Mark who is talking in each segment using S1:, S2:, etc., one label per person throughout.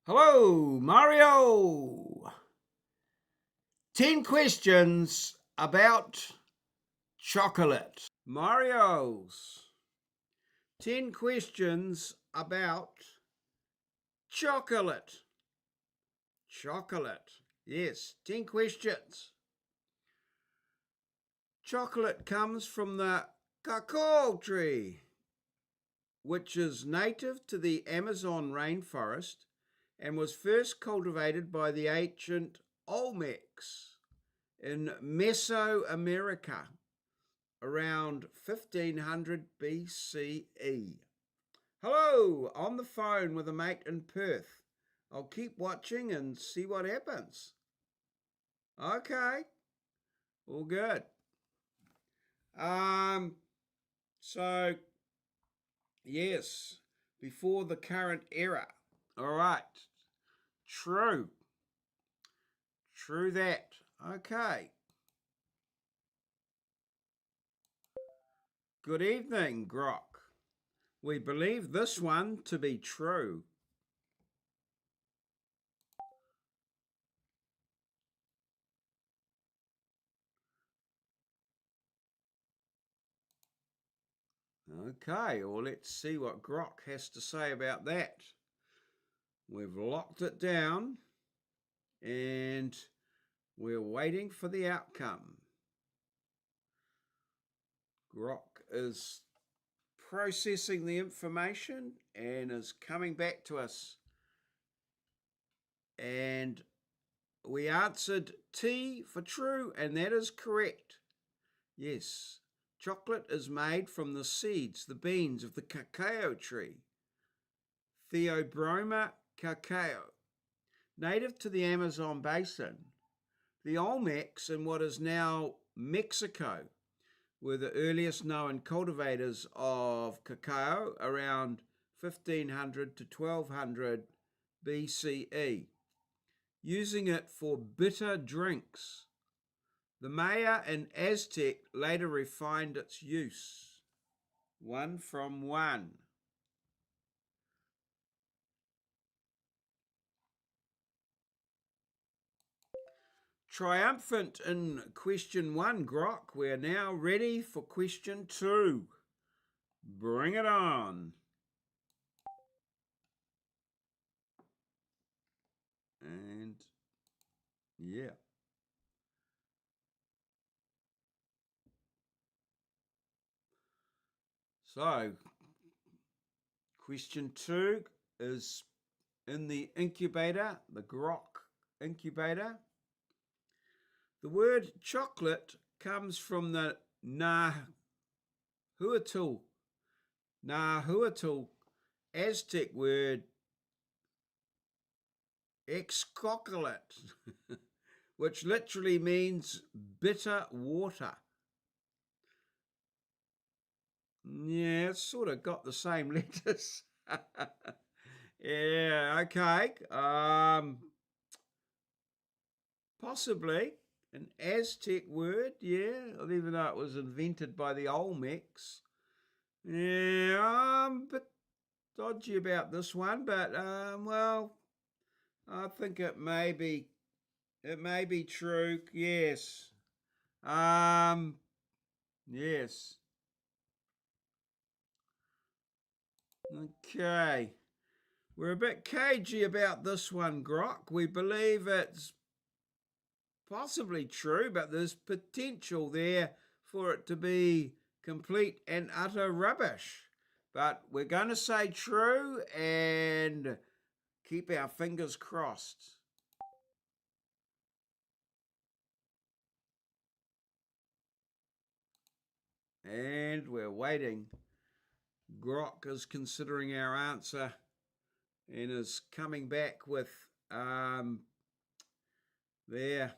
S1: Hello, Mario. 10 questions about chocolate. Mario's 10 questions about chocolate. Chocolate. Yes, 10 questions. Chocolate comes from the cacao tree, which is native to the Amazon rainforest and was first cultivated by the ancient Olmecs in Mesoamerica around 1500 BCE. Hello, on the phone with a mate in Perth. I'll keep watching and see what happens. Okay, all good. Um, so yes, before the current era. All right, true, true that. Okay. Good evening, Grok. We believe this one to be true. Okay, well, let's see what Grok has to say about that. We've locked it down and we're waiting for the outcome. Grok is processing the information and is coming back to us. And we answered T for true, and that is correct. Yes, chocolate is made from the seeds, the beans of the cacao tree, Theobroma cacao, native to the Amazon basin. The Olmecs in what is now Mexico were the earliest known cultivators of cacao around 1500 to 1200 BCE, using it for bitter drinks. The Maya and Aztec later refined its use. One from one. Triumphant in question one, Grok. We're now ready for question two. Bring it on. And yeah. So, question two is in the incubator, the Grok incubator. The word chocolate comes from the Nahuatl Aztec word excocolate, which literally means bitter water. Yeah, it's sort of got the same letters. Yeah, okay. Possibly an Aztec word, yeah, even though it was invented by the Olmecs. Yeah, I'm a bit dodgy about this one, but well, I think it may be true. Yes. Um, yes. Okay. We're a bit cagey about this one, Grok. We believe it's possibly true, but there's potential there for it to be complete and utter rubbish. But we're going to say true and keep our fingers crossed. And we're waiting. Grok is considering our answer and is coming back with there.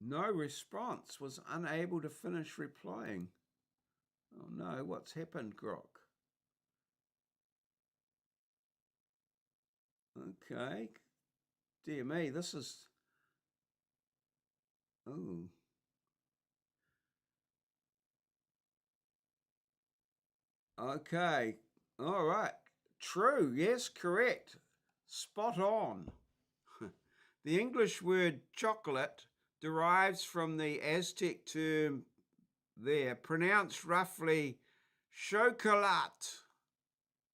S1: No response, was unable to finish replying. Oh no, what's happened, Grok? Okay. Dear me, this is. Oh. Okay. All right. True, yes, correct. Spot on. The English word chocolate derives from the Aztec term there, pronounced roughly chocolat,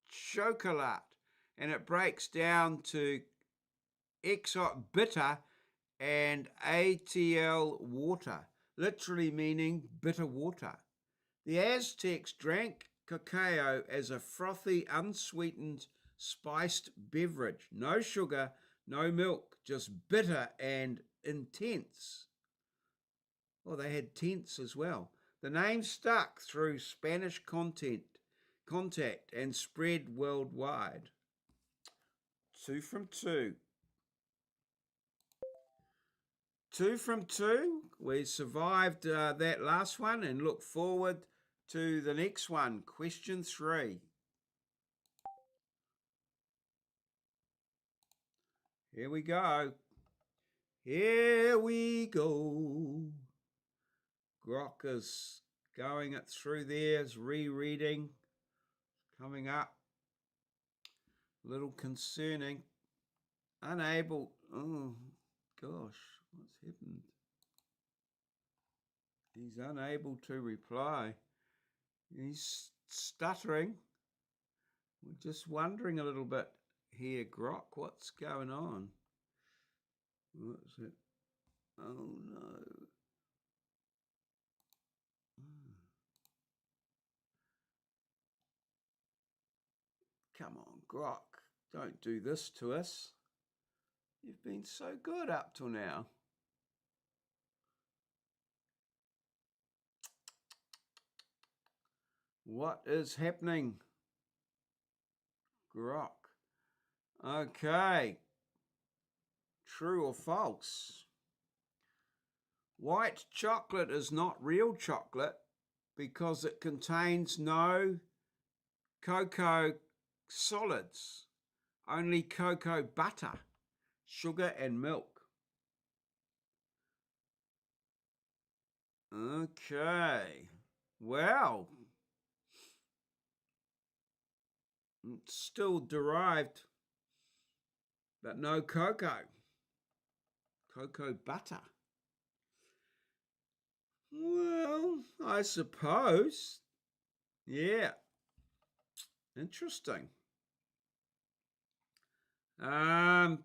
S1: chocolat, and it breaks down to bitter and ATL water, literally meaning bitter water. The Aztecs drank cacao as a frothy, unsweetened, spiced beverage. No sugar, no milk, just bitter and intense. Well, they had tense as well. The name stuck through Spanish contact and spread worldwide. 2 from 2. 2 from 2. We survived that last one and look forward to the next one. Question 3. Here we go. Here we go. Grok is going it through there, is rereading, coming up. A little concerning. Unable. Oh, gosh, what's happened? He's unable to reply. He's stuttering. We're just wondering a little bit here, Grok, what's going on? What's it? Oh, no. Come on, Grok, don't do this to us. You've been so good up till now. What is happening? Grok. Okay. True or false? White chocolate is not real chocolate because it contains no cocoa solids, only cocoa butter, sugar and milk. Okay. Well, it's still derived, but no cocoa. Cocoa butter. Well, I suppose. Yeah. Interesting. Not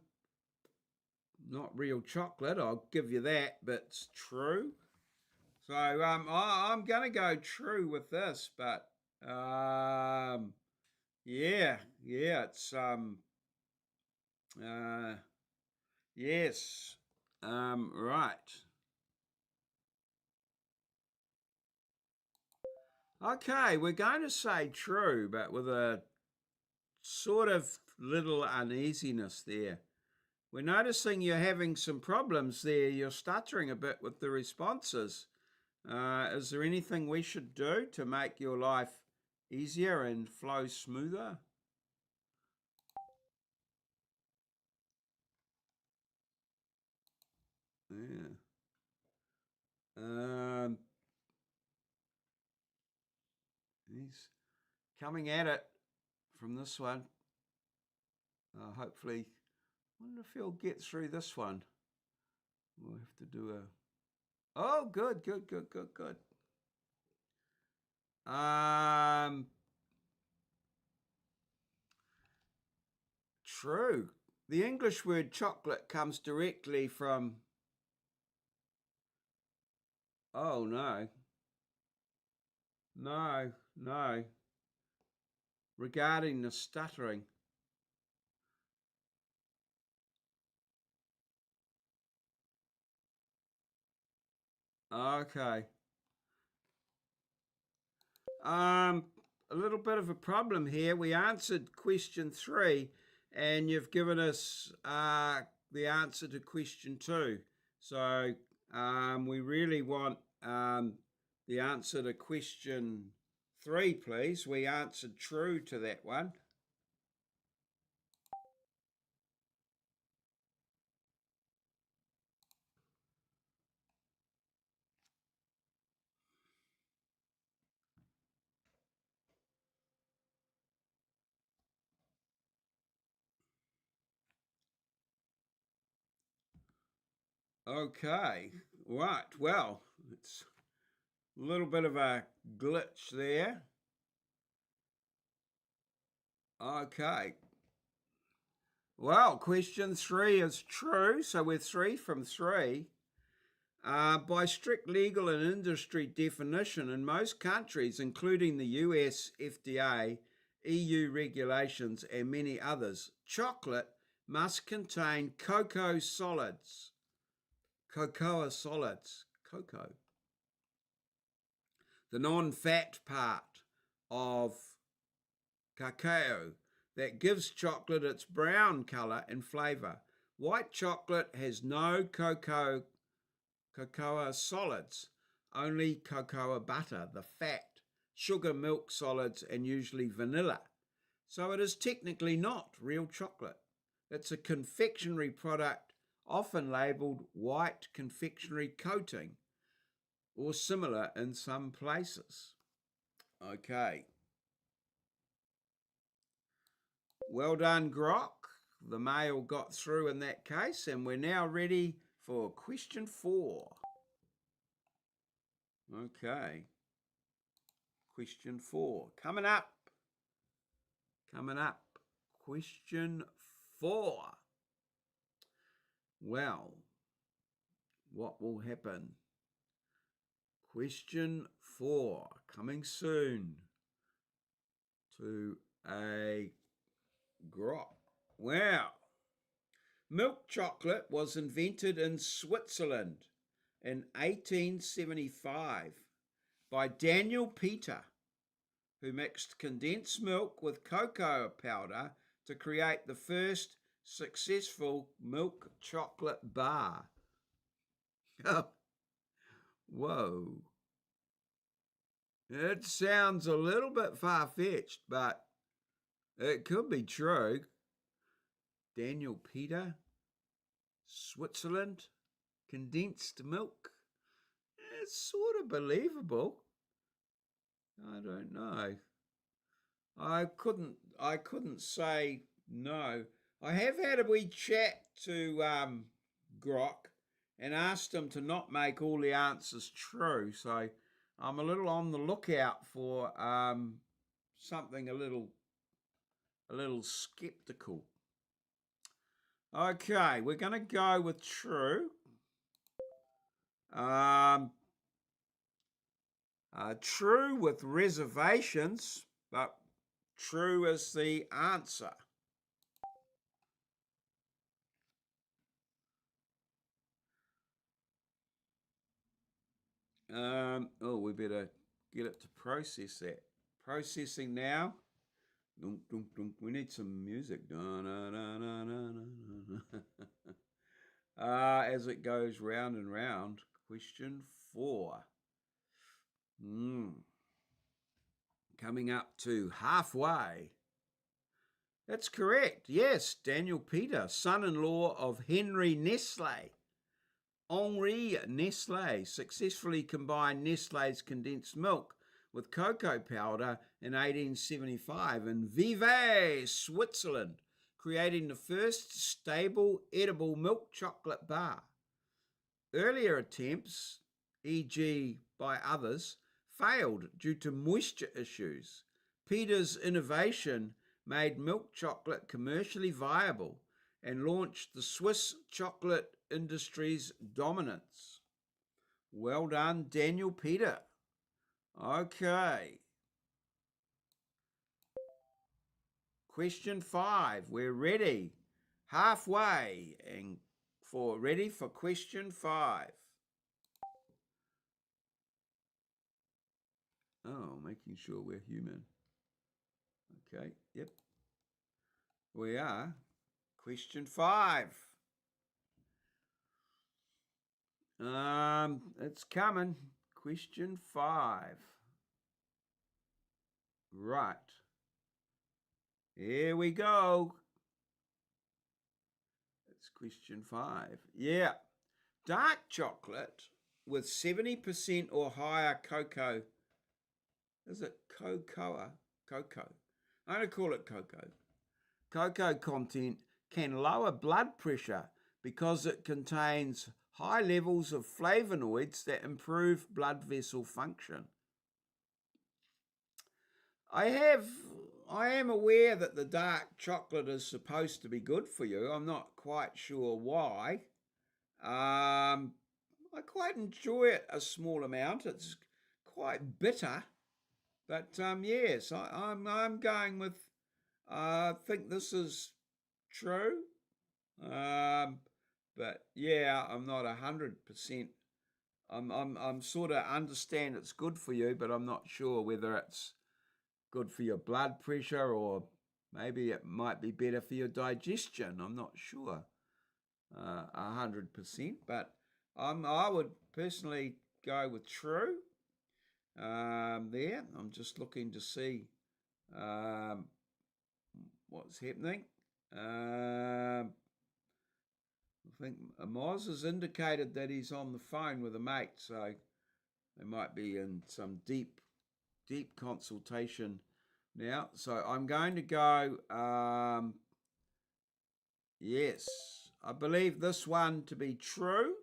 S1: real chocolate, I'll give you that, but it's true. So I'm going to go true with this, but yeah, it's yes, right. Okay, we're going to say true, but with a sort of little uneasiness there. We're noticing you're having some problems there. You're stuttering a bit with the responses. Is there anything we should do to make your life easier and flow smoother? Yeah. He's coming at it from this one. Hopefully, I wonder if he'll get through this one. We'll have to do a... Oh, good. True. The English word chocolate comes directly from... Oh, no. No. Regarding the stuttering. Okay. A little bit of a problem here. We answered question 3 and you've given us the answer to question 2. So we really want the answer to question 3, please. We answered true to that one. Okay, right. Well, it's a little bit of a glitch there. Okay. Well, question 3 is true, so we're 3 from 3. By strict legal and industry definition, in most countries, including the US FDA, EU regulations, and many others, chocolate must contain cocoa solids. Cocoa solids. Cocoa. The non fat part of cacao that gives chocolate its brown colour and flavour. White chocolate has no cocoa solids, only cocoa butter, the fat, sugar, milk solids, and usually vanilla. So it is technically not real chocolate. It's a confectionery product, often labelled white confectionery coating or similar in some places. Okay. Well done, Grok. The mail got through in that case, and we're now ready for question 4. Okay. Question 4. Coming up. Question 4. Well, what will happen? Question 4. Coming soon to a Grok. Wow. Milk chocolate was invented in Switzerland in 1875 by Daniel Peter, who mixed condensed milk with cocoa powder to create the first successful milk chocolate bar. Whoa. It sounds a little bit far-fetched, but it could be true. Daniel Peter, Switzerland, condensed milk. It's sort of believable. I don't know. I couldn't say no. I have had a wee chat to Grok and asked him to not make all the answers true. So I'm a little on the lookout for something a little skeptical. Okay, we're going to go with true. True with reservations, but true is the answer. We better get it to process that. Processing now. We need some music. As it goes round and round. Question 4. Coming up to halfway. That's correct. Yes, Daniel Peter, son-in-law of Henry Nestle. Henri Nestle successfully combined Nestle's condensed milk with cocoa powder in 1875 in Vevey, Switzerland, creating the first stable edible milk chocolate bar. Earlier attempts, e.g. by others, failed due to moisture issues. Peter's innovation made milk chocolate commercially viable and launched the Swiss chocolate industry's dominance. Well done, Daniel Peter. Okay. Question 5. We're ready. Halfway and ready for question 5. Oh, making sure we're human. Okay, yep. We are. Question 5. It's coming. Question 5. Right. Here we go. It's question 5. Yeah. Dark chocolate with 70% or higher cocoa. Is it cocoa? Cocoa. I'm going to call it cocoa. Cocoa content can lower blood pressure because it contains high levels of flavonoids that improve blood vessel function. I am aware that the dark chocolate is supposed to be good for you. I'm not quite sure why. I quite enjoy it a small amount. It's quite bitter, but yes, I'm going with. I think this is true. But yeah, I'm not 100%. I'm sort of understand it's good for you, but I'm not sure whether it's good for your blood pressure or maybe it might be better for your digestion. I'm not sure 100%, but I would personally go with true. There, I'm just looking to see what's happening. I think Moz has indicated that he's on the phone with a mate, so they might be in some deep consultation now. So I'm going to go, yes, I believe this one to be true,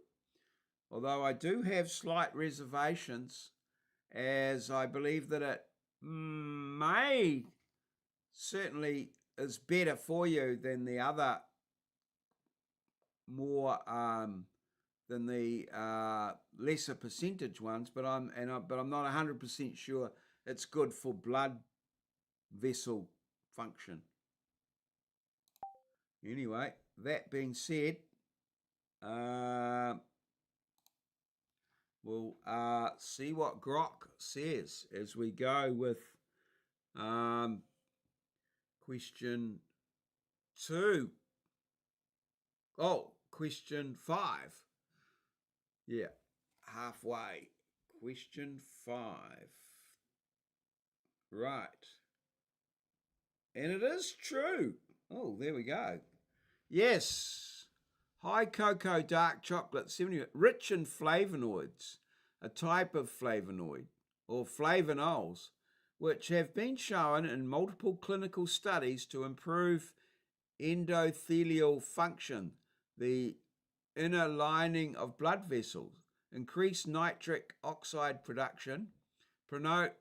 S1: although I do have slight reservations, as I believe that it may certainly is better for you than the other more than the lesser percentage ones, but I'm not 100% sure it's good for blood vessel function. Anyway, that being said, we'll see what Grok says as we go with question 2. Oh, question 5. Yeah, halfway. Question 5. Right. And it is true. Oh, there we go. Yes. High cocoa dark chocolate, 70, rich in flavonoids, a type of flavonoid, or flavonols, which have been shown in multiple clinical studies to improve endothelial function, the inner lining of blood vessels, increase nitric oxide production, promote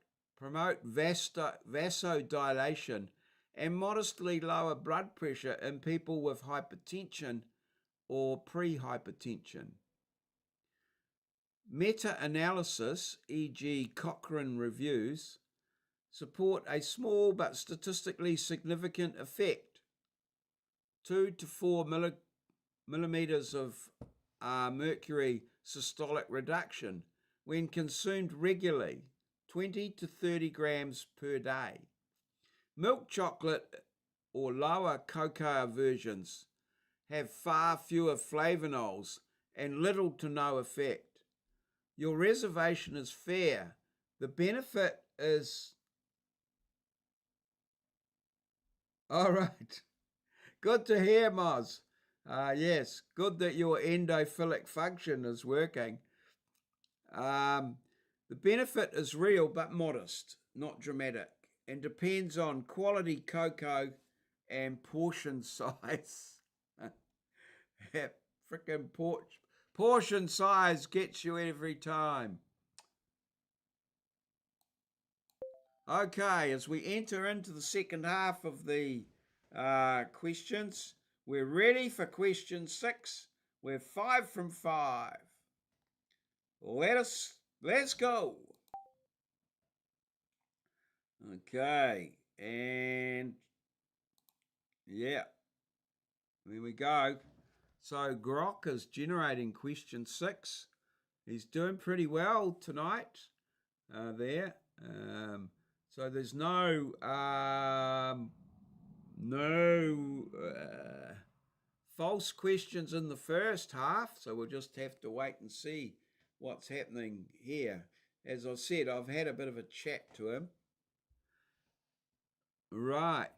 S1: vasodilation, and modestly lower blood pressure in people with hypertension or pre-hypertension. Meta-analysis, e.g. Cochrane reviews, support a small but statistically significant effect, 2 to 4 millimeters of mercury systolic reduction when consumed regularly, 20 to 30 grams per day. Milk chocolate or lower cocoa versions have far fewer flavonols and little to no effect. Your reservation is fair. The benefit is... All right. Good to hear, Moz. Yes, good that your endophilic function is working. The benefit is real but modest, not dramatic, and depends on quality cocoa and portion size. Frickin' portion size gets you every time. Okay, as we enter into the second half of the questions, we're ready for question 6. We're 5 from 5. Let's go. Okay, and yeah, there we go. So Grok is generating question 6. He's doing pretty well tonight there. So there's no false questions in the first half, so we'll just have to wait and see what's happening here. As I said, I've had a bit of a chat to him. Right.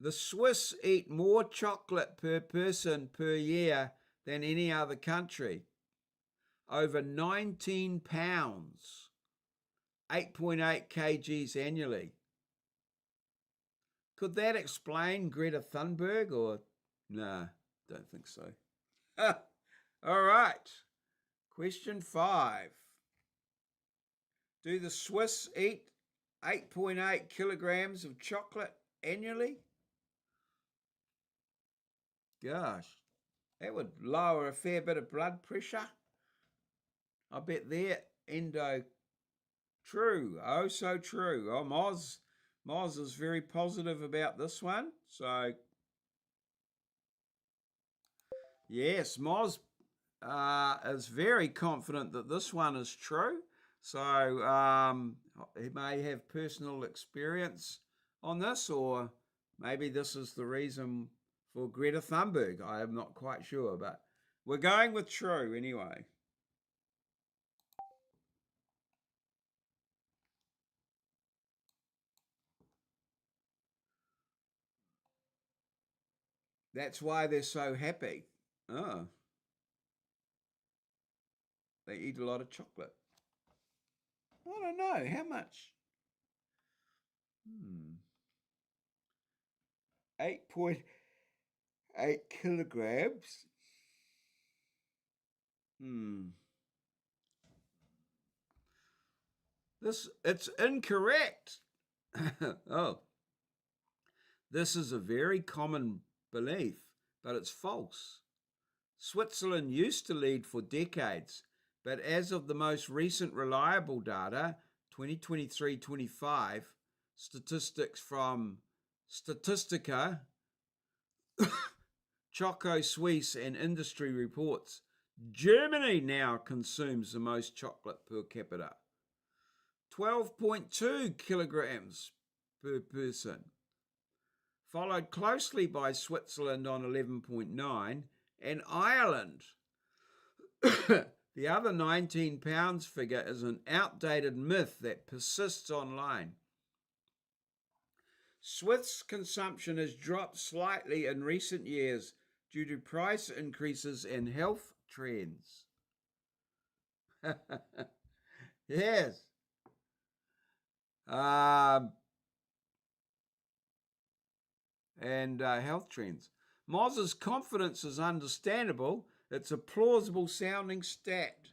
S1: The Swiss eat more chocolate per person per year than any other country. Over 19 pounds, 8.8 kgs annually. Could that explain Greta Thunberg or... Nah, don't think so. All right. Question 5. Do the Swiss eat 8.8 kilograms of chocolate annually? Gosh, that would lower a fair bit of blood pressure. I bet they're true. Oh, so true. Oh, Moz is very positive about this one. So, yes, Moz is very confident that this one is true. So, he may have personal experience on this, or maybe this is the reason for Greta Thunberg. I am not quite sure, but we're going with true anyway. That's why they're so happy. Oh, they eat a lot of chocolate. I don't know. How much? 8.8 kilograms. It's incorrect. Oh, this is a very common belief, but it's false. Switzerland used to lead for decades, but as of the most recent reliable data, 2023-25, statistics from Statistica, Choco Suisse and industry reports, Germany now consumes the most chocolate per capita. 12.2 kilograms per person. Followed closely by Switzerland on 11.9 and Ireland. The other 19 pounds figure is an outdated myth that persists online. Swiss consumption has dropped slightly in recent years due to price increases and health trends. Yes. And health trends. Moz's confidence is understandable. It's a plausible sounding stat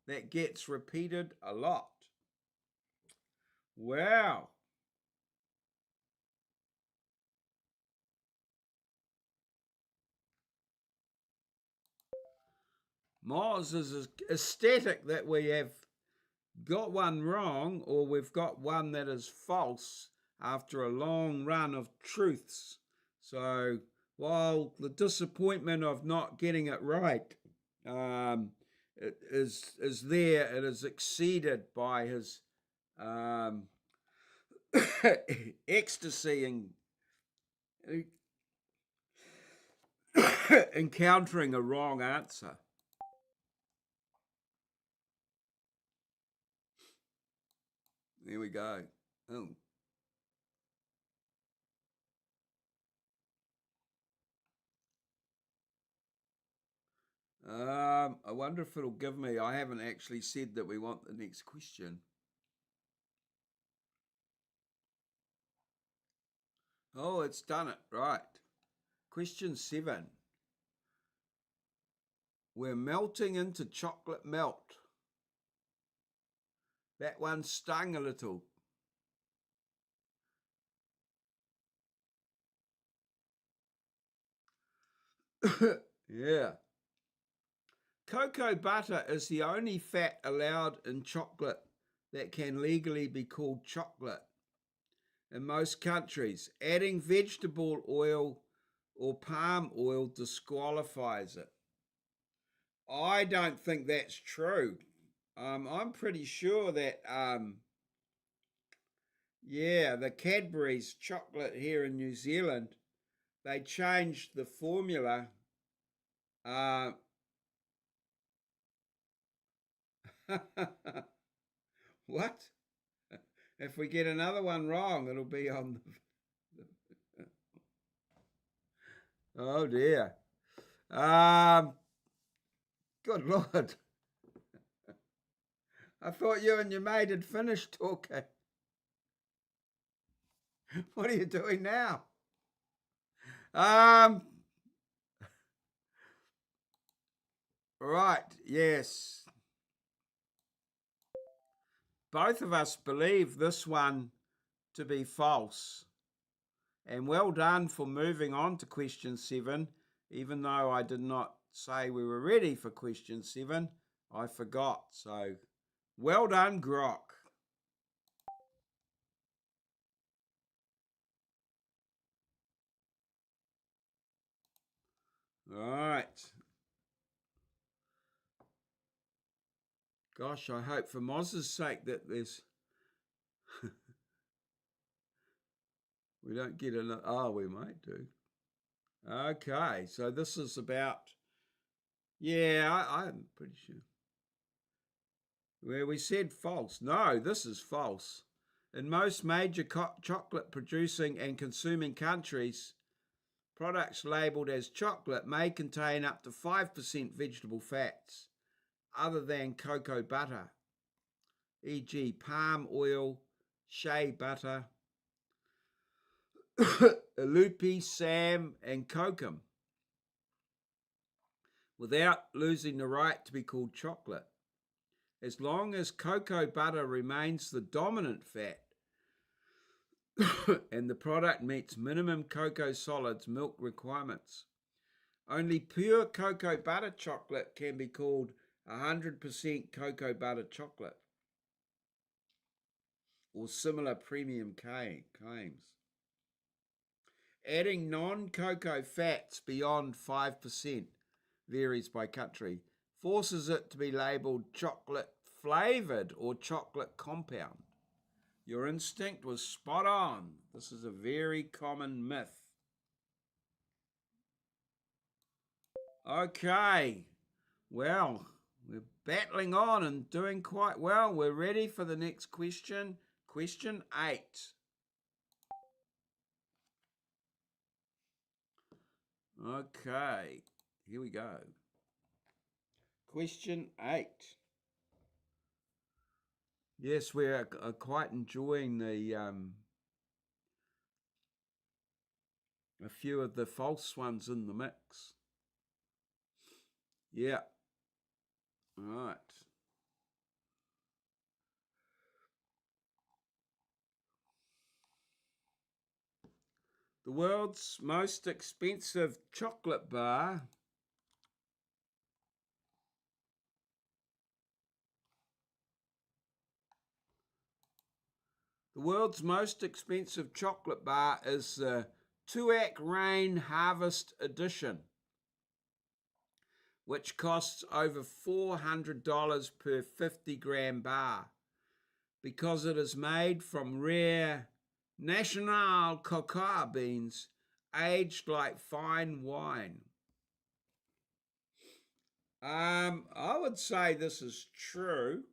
S1: that gets repeated a lot. Wow. Moz is ecstatic that we have got one wrong, or we've got one that is false after a long run of truths. So while the disappointment of not getting it right it is there, it is exceeded by his ecstasy and encountering a wrong answer. There we go. Oh. I wonder if it'll give me. I haven't actually said that we want the next question. Oh, it's done it. Right. Question 7. We're melting into chocolate melt. That one stung a little. Yeah. Cocoa butter is the only fat allowed in chocolate that can legally be called chocolate in most countries. Adding vegetable oil or palm oil disqualifies it. I don't think that's true. I'm pretty sure that, the Cadbury's chocolate here in New Zealand, they changed the formula. What? If we get another one wrong, it'll be on the. Oh dear. Good Lord. I thought you and your mate had finished talking. What are you doing now? Right, yes. both of us believe this one to be false. And well done for moving on to question 7, even though I did not say we were ready for question 7. I forgot. So well done, Grok. All right. Gosh, I hope for Moz's sake that there's we don't get another. Oh, we might do. Okay, so this is about. Yeah, I'm pretty sure. Where we said false. No, this is false. In most major chocolate producing and consuming countries, products labelled as chocolate may contain up to 5% vegetable fats, other than cocoa butter, e.g., palm oil, shea butter, lupi, sam, and kokum, without losing the right to be called chocolate. As long as cocoa butter remains the dominant fat and the product meets minimum cocoa solids milk requirements, only pure cocoa butter chocolate can be called 100% cocoa butter chocolate or similar premium claims. Adding non-cocoa fats beyond 5% varies by country, forces it to be labelled chocolate flavoured or chocolate compound. Your instinct was spot on. This is a very common myth. Okay, well, we're battling on and doing quite well. We're ready for the next question. Question 8. Okay, here we go. Question 8. Yes, we're quite enjoying the a few of the false ones in the mix. Yeah. All right. The world's most expensive chocolate bar The world's most expensive chocolate bar is the Tuac Rain Harvest Edition, which costs over $400 per 50-gram bar because it is made from rare National cocoa beans aged like fine wine. I would say this is true.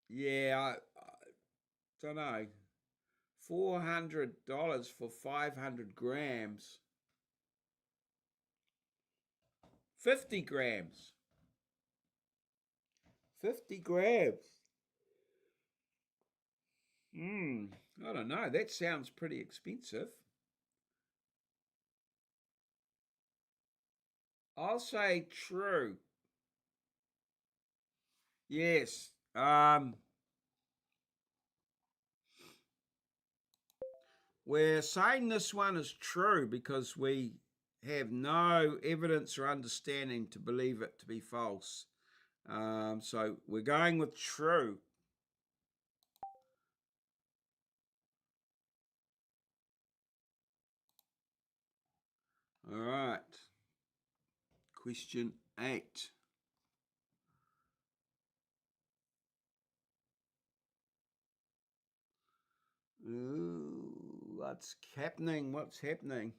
S1: Yeah, I don't know. $400 for 500 grams. 50 grams. 50 grams. I don't know. That sounds pretty expensive. I'll say true. Yes. We're saying this one is true because we have no evidence or understanding to believe it to be false. So we're going with true. All right. Question 8. Ooh, what's happening? What's happening?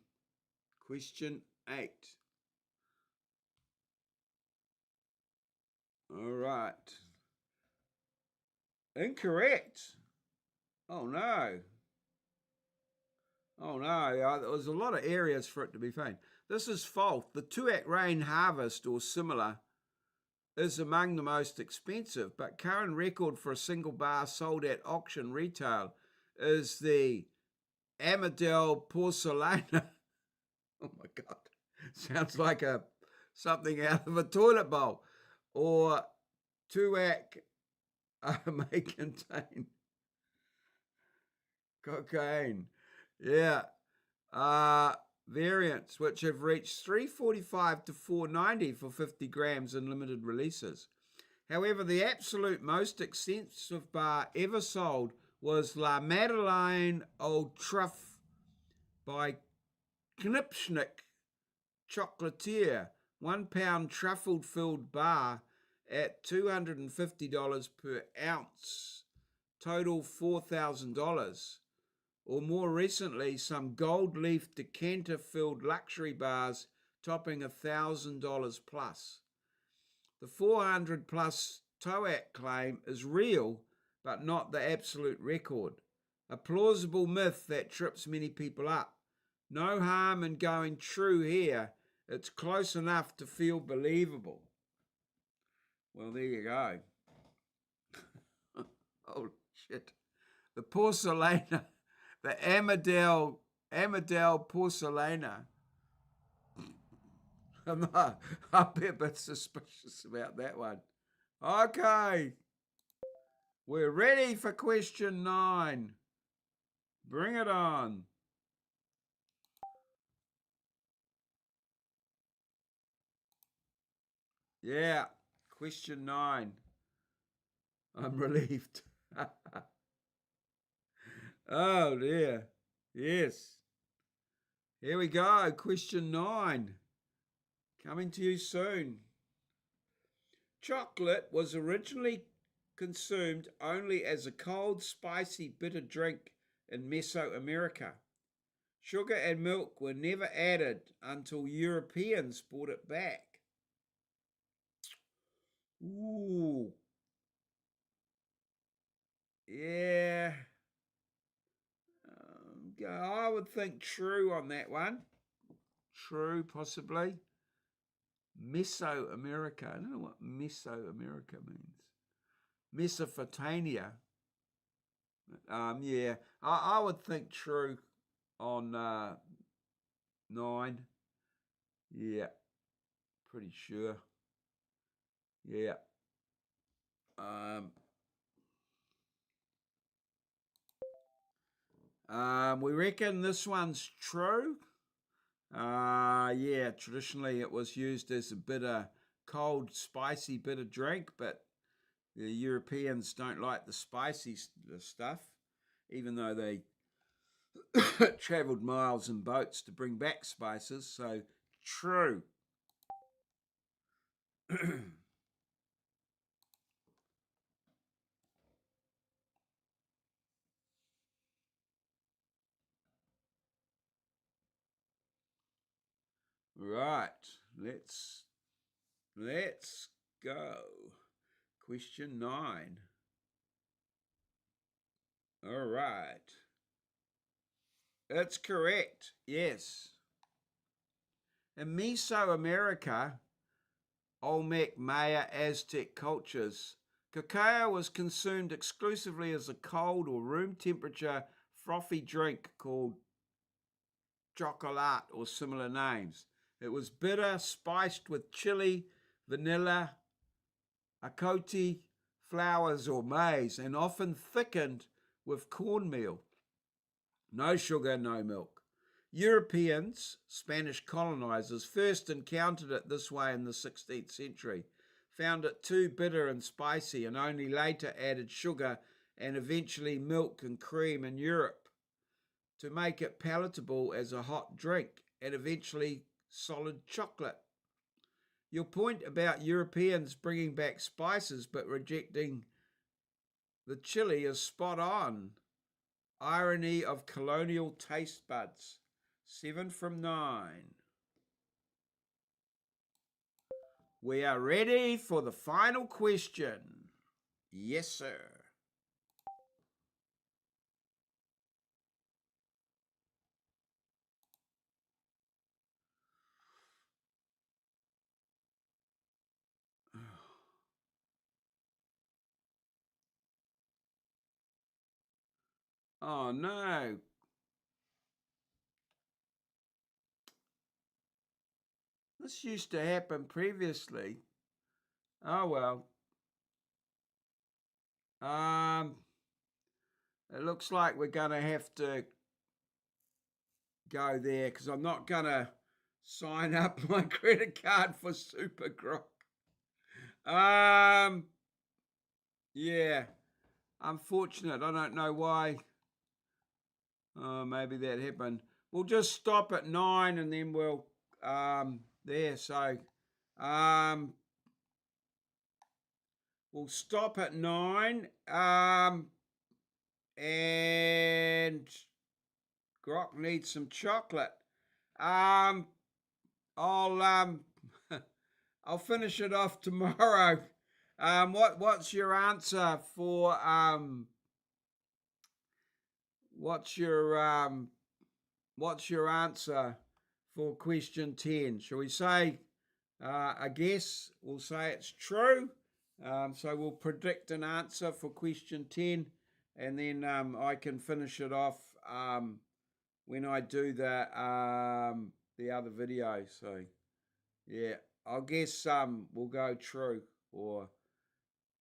S1: Question 8. All right. Incorrect. Oh no. Oh no. There was a lot of areas for it to be found. This is false. The Tuac Rain Harvest or similar is among the most expensive, but current record for a single bar sold at auction retail is the Amadel Porcelana. Oh my God. Sounds like something out of a toilet bowl. Or Tuac may contain cocaine. Yeah. Variants which have reached 345 to 490 for 50 grams in limited releases. However, the absolute most expensive bar ever sold was La Madeleine au Truff by Knipschnick Chocolatier, £1 truffle filled bar at $250 per ounce, total $4,000. Or more recently, some gold leaf decanter filled luxury bars topping $1,000 plus. The 400 plus TOAC claim is real, but not the absolute record. A plausible myth that trips many people up. No harm in going true here. It's close enough to feel believable. Well, there you go. Oh, shit. The Porcelana, the Amadel Porcelana. I'm a bit suspicious about that one. Okay. We're ready for question 9. Bring it on. Yeah, question 9. I'm relieved. Oh dear. Yes. Here we go. Question 9. Coming to you soon. Chocolate was originally consumed only as a cold, spicy, bitter drink in Mesoamerica. Sugar and milk were never added until Europeans brought it back. Ooh. Yeah. I would think true on that one. True, possibly. Mesoamerica. I don't know what Mesoamerica means. Mesopotamia. Yeah. I would think true on 9. Yeah. Pretty sure. Yeah. We reckon this one's true. Yeah, traditionally it was used as a bitter, cold, spicy bitter drink, but the Europeans don't like the spicy stuff, even though they travelled miles in boats to bring back spices. So, true. Right, let's go. Question 9. All right. That's correct. Yes. In Mesoamerica, Olmec, Maya, Aztec cultures, cacao was consumed exclusively as a cold or room temperature frothy drink called chocolate or similar names. It was bitter, spiced with chili, vanilla, acote, flowers or maize, and often thickened with cornmeal. No sugar, no milk. Europeans, Spanish colonizers, first encountered it this way in the 16th century, found it too bitter and spicy, and only later added sugar and eventually milk and cream in Europe to make it palatable as a hot drink and eventually solid chocolate. Your point about Europeans bringing back spices but rejecting the chili is spot on. Irony of colonial taste buds. 7 from 9. We are ready for the final question. Yes, sir. Oh, no. This used to happen previously. Oh, well. It looks like we're going to have to go there because I'm not going to sign up my credit card for Super Grok. Yeah, unfortunate. I don't know why. Maybe that happened. We'll just stop at 9 and then we'll there. So we'll stop at 9. And Grok needs some chocolate. Um, I'll I'll finish it off tomorrow. What's your answer for what's your answer for question 10? Shall we say I guess we'll say it's true. So we'll predict an answer for question 10 and then I can finish it off when I do the other video. So yeah, I guess we'll go true, or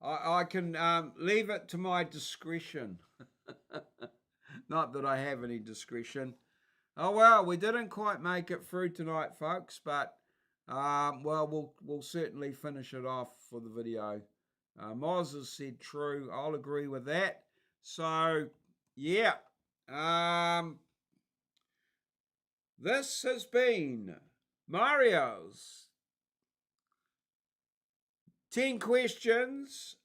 S1: I can leave it to my discretion. Not that I have any discretion. Oh well, we didn't quite make it through tonight, folks, but well, we'll certainly finish it off for the video. Moz has said true. I'll agree with that. So yeah, this has been Mario's 10 questions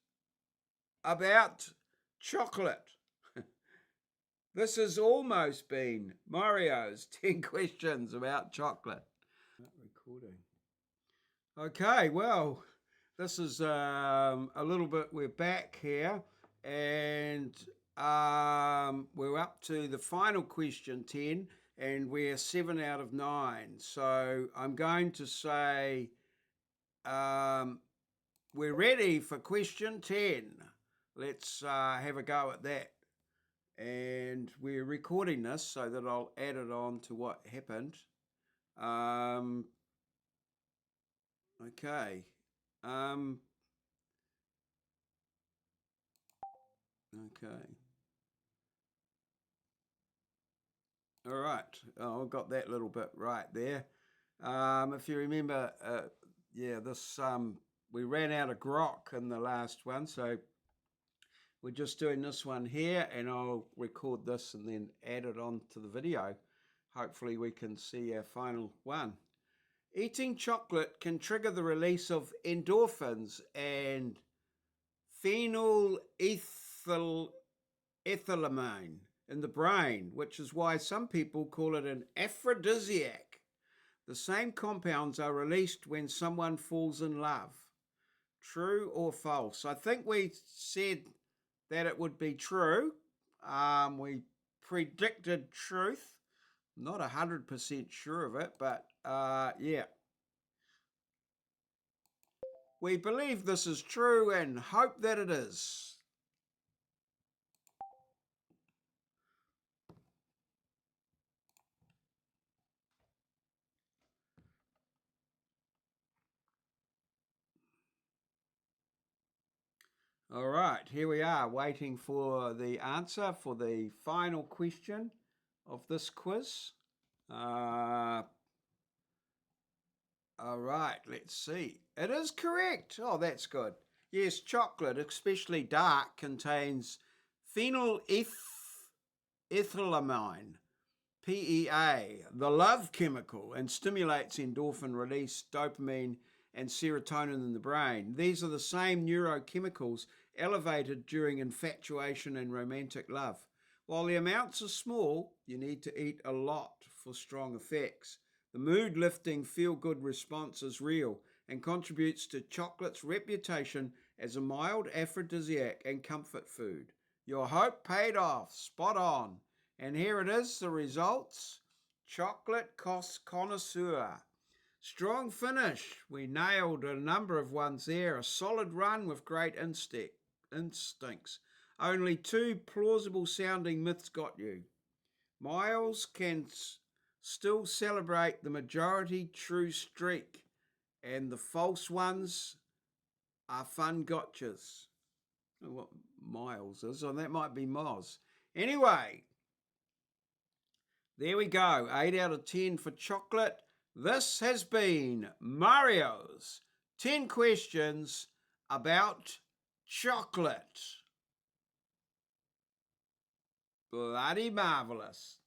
S1: about chocolate. This has almost been Mario's 10 questions about chocolate. Recording. Okay, well, this is a little bit, we're back here, and we're up to the final question 10, and we're 7 out of 9. So I'm going to say we're ready for question 10. Let's have a go at that. And we're recording this so that I'll add it on to what happened. Okay. Okay. All right. Oh, I got that little bit right there. If you remember, yeah, this we ran out of grok in the last one, so we're just doing this one here, and I'll record this and then add it on to the video. Hopefully we can see our final one. Eating chocolate can trigger the release of endorphins and phenylethylamine in the brain, which is why some people call it an aphrodisiac. The same compounds are released when someone falls in love. True or false? I think we said that it would be true. We predicted truth. Not 100% sure of it, but yeah. We believe this is true and hope that it is. All right, here we are waiting for the answer for the final question of this quiz. All right, let's see. It is correct. Oh, that's good. Yes, chocolate, especially dark, contains phenylethylamine, PEA, the love chemical, and stimulates endorphin release, dopamine, and serotonin in the brain. These are the same neurochemicals elevated during infatuation and romantic love. While the amounts are small, you need to eat a lot for strong effects. The mood-lifting, feel-good response is real and contributes to chocolate's reputation as a mild aphrodisiac and comfort food. Your hope paid off. Spot on. And here it is, the results. Chocolate connoisseur. Strong finish. We nailed a number of ones there. A solid run with great instincts. Only 2 plausible sounding myths got you. Miles can still celebrate the majority true streak, and the false ones are fun gotchas. I don't know what miles is, or that might be Moz. Anyway, there we go. 8 out of 10 for chocolate. This has been Mario's 10 questions about chocolate. Bloody marvellous.